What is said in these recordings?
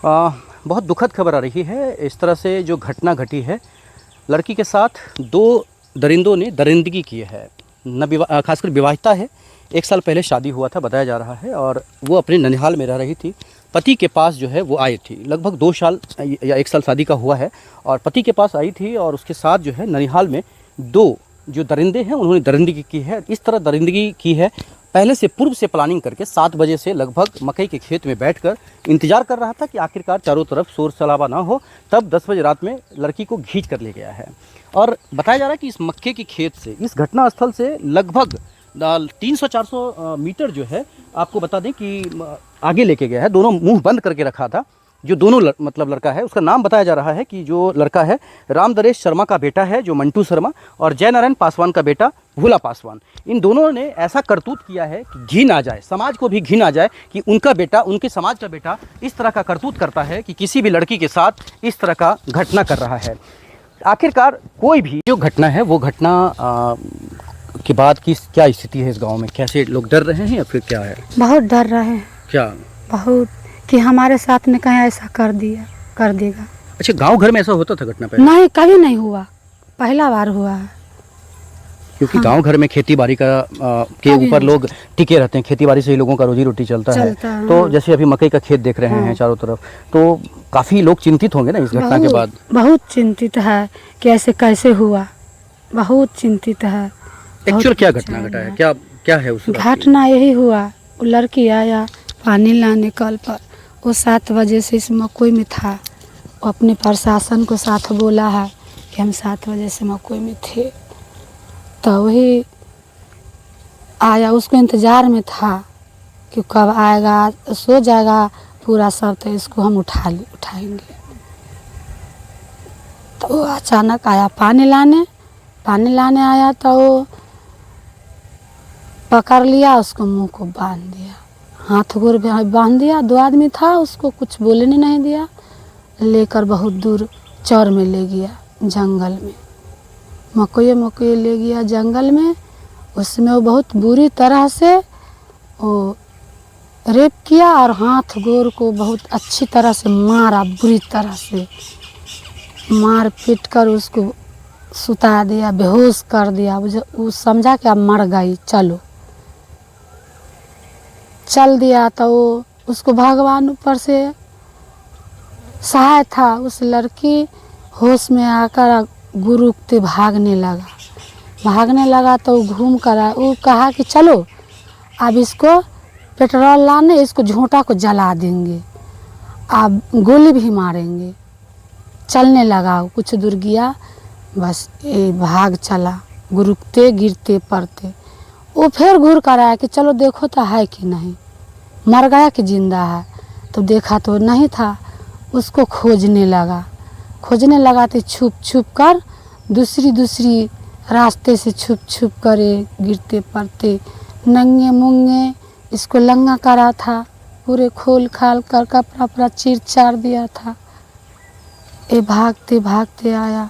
बहुत दुखद खबर आ रही है। इस तरह से जो घटना घटी है, लड़की के साथ दो दरिंदों ने दरिंदगी की है। खासकर विवाहिता है, 1 साल पहले शादी हुआ था बताया जा रहा है, और वो अपने ननिहाल में रह रही थी। पति के पास जो है वो आई थी, लगभग 2 साल या 1 साल शादी का हुआ है, और पति के पास आई थी और उसके साथ जो है ननिहाल में 2 जो दरिंदे हैं उन्होंने दरिंदगी की है। इस तरह दरिंदगी की है, पहले से पूर्व से प्लानिंग करके 7 बजे से लगभग मकई के खेत में बैठकर इंतजार कर रहा था कि आखिरकार चारों तरफ शोर शराबा ना हो, तब 10 बजे रात में लड़की को खींच कर ले गया है। और बताया जा रहा है कि इस मक्के के खेत से, इस घटना स्थल से लगभग 300-400 मीटर जो है, आपको बता दें कि आगे लेके गया है। दोनों मुंह बंद करके रखा था। जो दोनों मतलब लड़का है, उसका नाम बताया जा रहा है कि जो लड़का है रामदरेश शर्मा का बेटा है, जो मंटू शर्मा, और जयनारायण पासवान का बेटा भोला पासवान। इन दोनों ने ऐसा करतूत किया है कि घिन आ जाए, समाज को भी घिन आ जाए कि उनका बेटा, उनके समाज का बेटा इस तरह का करतूत करता है कि किसी भी लड़की के साथ इस तरह का घटना कर रहा है। आखिरकार कोई भी जो घटना है वो घटना के बाद की क्या स्थिति है इस गांव में? कैसे लोग डर रहे हैं या फिर क्या है? बहुत डर रहे हैं। क्या? बहुत, कि हमारे साथ ने कहीं ऐसा कर देगा। अच्छा, गांव घर में ऐसा होता था घटना पहले? नहीं, कभी नहीं हुआ, पहला बार हुआ है। क्योंकि हाँ। गांव घर में खेती बाड़ी का के ऊपर लोग टिके रहते हैं, खेती बाड़ी से ही लोगों का रोजी रोटी चलता है। तो जैसे अभी मकई का खेत देख रहे हैं चारों तरफ, तो काफी लोग चिंतित होंगे ना इस घटना के बाद? बहुत चिंतित है कि ऐसे कैसे हुआ, बहुत चिंतित है। एक्चुअल क्या घटना घटा है, क्या है उस घटना? यही हुआ, वो लड़की आया पानी लाने कल पर, वो 7 बजे से इस मकई में था। वो अपने प्रशासन को साथ बोला है कि हम 7 बजे से मकई में थे, तो वही आया, उसको इंतज़ार में था कि कब आएगा, सो जाएगा पूरा सब तो इसको हम उठाएंगे। तो वो अचानक आया पानी लाने आया, तो वो पकड़ लिया, उसको मुंह को बांध दिया, हाथ गोर बांध दिया। 2 आदमी था, उसको कुछ बोलने नहीं दिया, लेकर बहुत दूर चौर में ले गया, जंगल में, मकई ले गया जंगल में। उसमें वो बहुत बुरी तरह से वो रेप किया और हाथ गोर को बहुत अच्छी तरह से मारा, बुरी तरह से मार पीट कर उसको सुता दिया, बेहोश कर दिया। वो समझा कि अब मर गई, चल दिया। तो वो उसको भगवान ऊपर से सहाय था, उस लड़की होश में आकर गुरु के भागने लगा। तो वो घूम कर आया, वो कहा कि चलो अब इसको पेट्रोल लाने, इसको झोंटा को जला देंगे, अब गोली भी मारेंगे। चलने लगा, कुछ दूर गया, बस ये भाग चला, गुरुकते गिरते पड़ते। वो फिर घूर कर आया कि चलो देखो तो है कि नहीं, मर गया कि जिंदा है। तो देखा तो नहीं था, उसको खोजने लगा तो छुप कर दूसरी रास्ते से छुप कर गिरते पड़ते नंगे मुंगे इसको लंगा करा था, पूरे खोल खाल कर कपड़ा पूरा चीर चार दिया था। ये भागते आया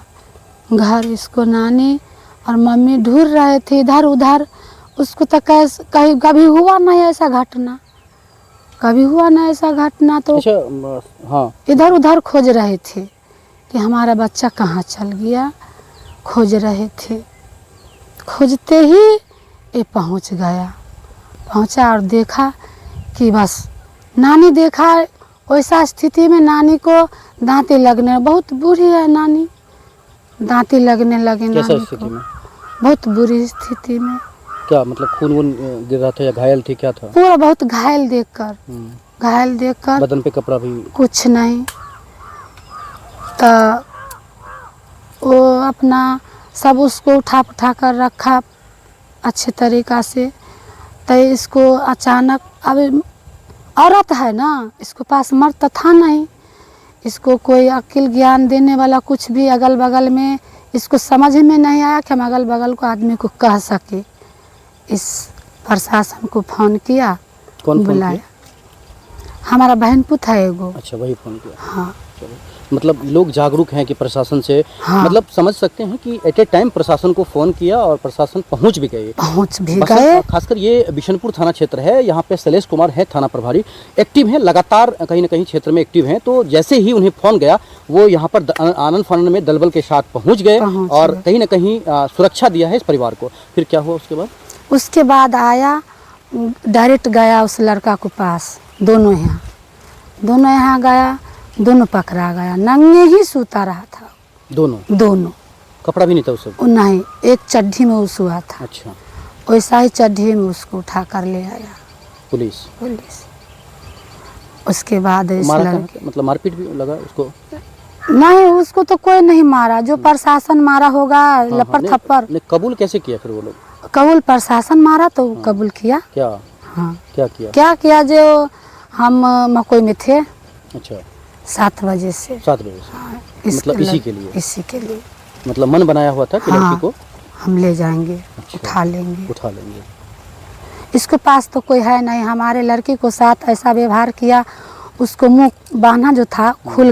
घर, इसको नानी और मम्मी ढूंढ रहे थे इधर उधर। उसको तो कभी हुआ नहीं ऐसा घटना, तो हाँ, इधर उधर खोज रहे थे कि हमारा बच्चा कहाँ चल गया, खोज रहे थे। खोजते ही ये पहुँचा और देखा कि बस नानी देखा। वैसा स्थिति में नानी को दांतें लगने, बहुत बुरी है नानी, दांतें लगने लगे नानी को, बहुत बुरी स्थिति में। क्या मतलब खून वून गिर रहा था या घायल थी, क्या था? पूरा बहुत घायल देखकर बदन पे कपड़ा भी कुछ नहीं। तो वो अपना सब उसको उठा कर रखा अच्छे तरीक़ा से। तो इसको अचानक, अब औरत है ना, इसको पास मर्द तो था नहीं, इसको कोई अक्ल ज्ञान देने वाला कुछ भी अगल बगल में इसको समझ में नहीं आया कि हम अगल बगल को आदमी को कह सके। इस प्रशासन को फ़ोन किया, कौन बुलाया? हमारा बहन पुत है एगो। अच्छा, वही फ़ोन किया? हाँ, चलो, मतलब लोग जागरूक हैं कि प्रशासन से हाँ। मतलब समझ सकते हैं कि एट ए टाइम प्रशासन को फ़ोन किया और प्रशासन पहुंच भी गए। पहुँच भी बसंत- गए। खासकर ये बिशनपुर थाना क्षेत्र है, यहाँ पे शैलेश कुमार है थाना प्रभारी, एक्टिव हैं, लगातार कहीं ना कहीं क्षेत्र में एक्टिव हैं। तो जैसे ही उन्हें फ़ोन गया वो यहाँ पर आनंद फानंद में दलबल के साथ पहुँच गए पहुँच और गए। कहीं ना कहीं सुरक्षा दिया है इस परिवार को। फिर क्या हुआ उसके बाद? उसके बाद आया, डायरेक्ट गया उस लड़का को पास, दोनों यहाँ गया, दोनों पकड़ा गया, नंगे ही सूता रहा था दोनों। कपड़ा भी नहीं था उससे? नहीं, एक चड्ढी में उस हुआ था। अच्छा। वैसा ही चड्ढी में उसको उठा कर ले आया पुलिस? उसके बाद इस मारा लड़के, था? मतलब मारपीट भी लगा उसको? नहीं, उसको तो कोई नहीं मारा, जो प्रशासन मारा होगा लपड़ नहीं, थप्पड़। नहीं, कबूल कैसे किया फिर वो लोग? कबूल प्रशासन मारा तो कबूल किया। क्या? हाँ, क्या किया जो हम मकोई में थे। अच्छा, 7 बजे से। 7 बजे से? हाँ, मतलब इसी के लिए? इसी के लिए मतलब मन बनाया हुआ था कि हाँ, लड़की को हम ले जाएंगे। अच्छा, उठा लेंगे। इसके पास तो कोई है नहीं। हमारे लड़की को साथ ऐसा व्यवहार किया, उसको मुंह बांधा जो था खुल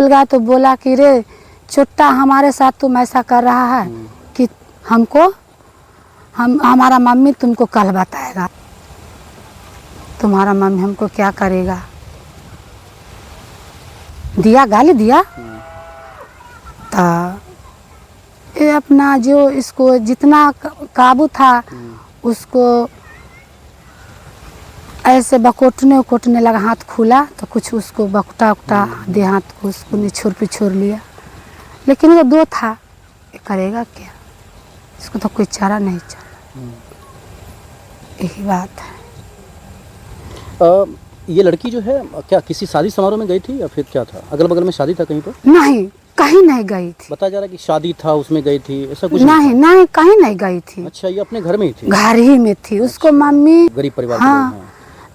गया तो बोला कि रे चुट्टा, हमारे साथ तुम ऐसा कर रहा है कि हमारा मम्मी तुमको कल बताएगा, तुम्हारा मम्मी हमको क्या करेगा। गाली दिया। तो ये अपना जो इसको जितना काबू था उसको ऐसे बकोटने लगा, हाथ खुला तो कुछ उसको बकटा उकटा दे हाथ को, उसको निछोड़ पिछोड़ लिया। लेकिन वो 2 था, ये करेगा क्या, इसको तो कोई चारा नहीं चला। यही बात है। ये लड़की जो है क्या किसी शादी समारोह में गई थी या फिर क्या था? अगल बगल में शादी था कहीं पर? नहीं, कहीं नहीं गई थी। बताया जा रहा है कि शादी था उसमें गई थी, ऐसा कुछ नहीं, कहीं नहीं गई थी। अच्छा, ये अपने घर में ही थी? घर ही में थी। उसको मम्मी गरीब परिवार हाँ, के लोग हैं।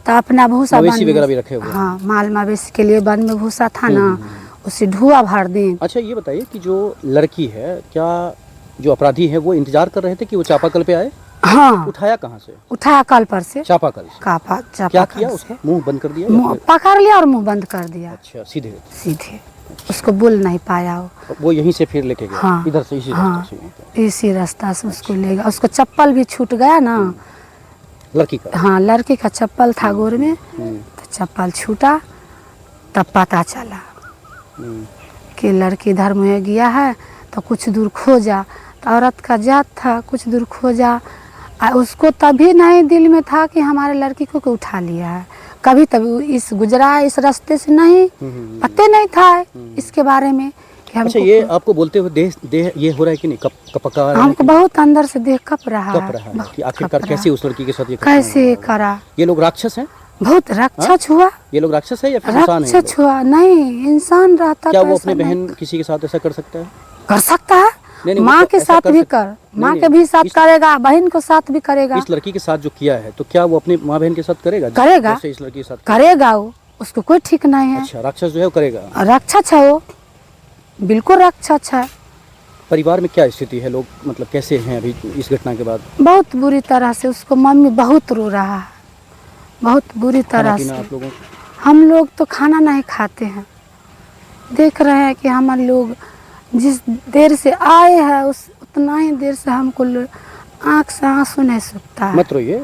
तो अपना भूसा मवेशी वगैरह भी रखे हुए? हाँ, माल मवेशी के लिए वन में भूसा था ना, उसे धुआं भर दें। अच्छा, ये बताइए कि जो लड़की है, क्या जो अपराधी है वो इंतजार कर रहे थे कि वो चापाकल पे आए? हाँ, उठाया कहाँ से? उठाया कल पर से। चापाकल से? क्या किया उसका? मुंह बंद कर दिया? मुंह पकड़ लिया और मुंह बंद कर दिया। अच्छा, सीधे उसको बोल नहीं पाया वो यहीं से फिर लेके गया? हाँ, इधर से इसी रास्ता से उसको ले गया। उसको चप्पल भी छूट गया ना, लड़की का? हाँ, लड़की का चप्पल था गोर में, तो चप्पल छूटा, तब पता चला कि लड़की इधर में गया है, तो कुछ दूर खोजा, तो औरत का जात था, कुछ दूर खोजा। उसको तभी नहीं दिल में था कि हमारे लड़की को उठा लिया है, कभी तभी गुजरा इस रास्ते से नहीं, पता नहीं था इसके बारे में कि हमको। अच्छा, ये आपको बोलते हुए देह ये हो रहा है कि नहीं, कपका रहा है? हमको बहुत अंदर से देह कप रहा है कि आखिरकार कैसे उस लड़की के साथ ये कैसे करा। ये लोग राक्षस हैं? बहुत राक्षस हुआ। ये लोग राक्षस है या फिर इंसान है? राक्षस हुआ नहीं, इंसान रहता। क्या वो अपने बहन किसी के साथ ऐसा कर सकता है? कर सकता है, माँ के साथ भी माँ के भी साथ करेगा, बहन को साथ भी करेगा। इस लड़की के साथ जो किया है, तो क्या वो अपनी माँ बहन के साथ करेगा? जैसे इस लड़की के साथ करेगा वो, उसको कोई ठीक नहीं है। अच्छा, राक्षस जो है वो करेगा? राक्षस है वो, बिल्कुल राक्षस है। परिवार में क्या स्थिति है, लोग मतलब कैसे हैं अभी इस घटना के बाद? बहुत बुरी तरह से उसको मम्मी बहुत रो रहा है, बहुत बुरी तरह से। आप लोगों हम लोग तो खाना नहीं खाते हैं, देख रहे हैं कि हमारे लोग जिस देर से आए हैं उतना ही देर से हमको आँख से आंसू नहीं सूखता है। मत रोइए,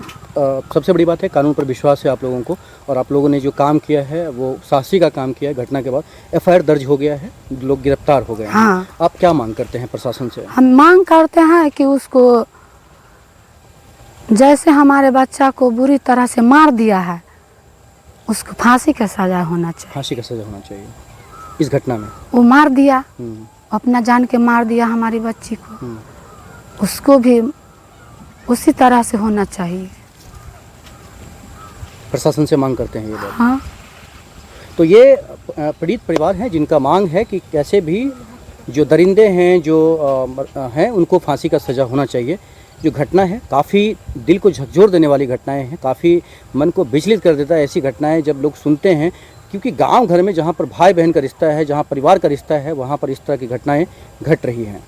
सबसे बड़ी बात है कानून पर विश्वास है आप लोगों को, और आप लोगों ने जो काम किया है वो साहसी का काम किया है। घटना के बाद FIR दर्ज हो गया है, लोग गिरफ्तार हो गए हैं। हाँ। आप क्या मांग करते हैं प्रशासन से? हम मांग करते हैं कि उसको जैसे हमारे बच्चा को बुरी तरह से मार दिया है, उसको फांसी का सजा होना चाहिए। फांसी का सजा होना चाहिए इस घटना में? वो मार दिया, अपना जान के मार दिया हमारी बच्ची को, उसको भी उसी तरह से होना चाहिए। प्रशासन से मांग करते हैं ये बात? हाँ। तो ये पीड़ित परिवार हैं जिनका मांग है कि कैसे भी जो दरिंदे हैं जो हैं उनको फांसी का सज़ा होना चाहिए। जो घटना है काफ़ी दिल को झकझोर देने वाली घटनाएं हैं, काफ़ी मन को विचलित कर देता है ऐसी घटनाएं जब लोग सुनते हैं, क्योंकि गांव घर में जहां पर भाई बहन का रिश्ता है, जहां परिवार का रिश्ता है, वहां पर इस तरह की घटनाएं घट रही हैं।